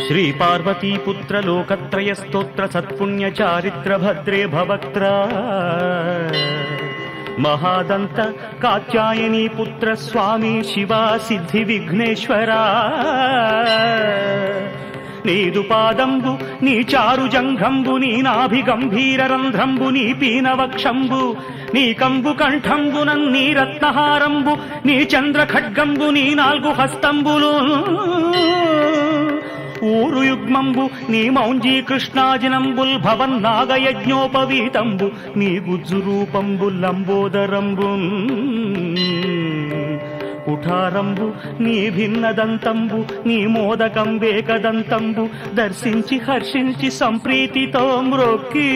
శ్రీపార్వతీపుత్ర లోకత్రయ స్తోత్ర సత్పుణ్య చారిత్ర భద్రే భవక్త్ర మహాదంత కాత్యాయనీ పుత్ర స్వామి శివ సిద్ధి విఘ్నేశ్వరా నీదు పాదంబు నీ చారు జంఘంబు నీ నాభి గంభీర రంధ్రంబు నీ పీనవక్షంబు నీ కంబు కంఠంబునన్ నీ రత్నహారంబు నీ చంద్ర ఖడ్గంబు నీ నాలుగు హస్తంబులు ఊరు యుగ్మంబు నీ మౌంజీ కృష్ణాజినంబుల్ భవన్ నాగయజ్ఞోపవీతంబు నీ గుజ్జు రూపంబు లంబోదరంబు కుఠారంబు నీ భిన్నదంతంబు నీ మోదకంబేకదంతంబు దర్శించి హర్షించి సంప్రీతితో మ్రొక్కి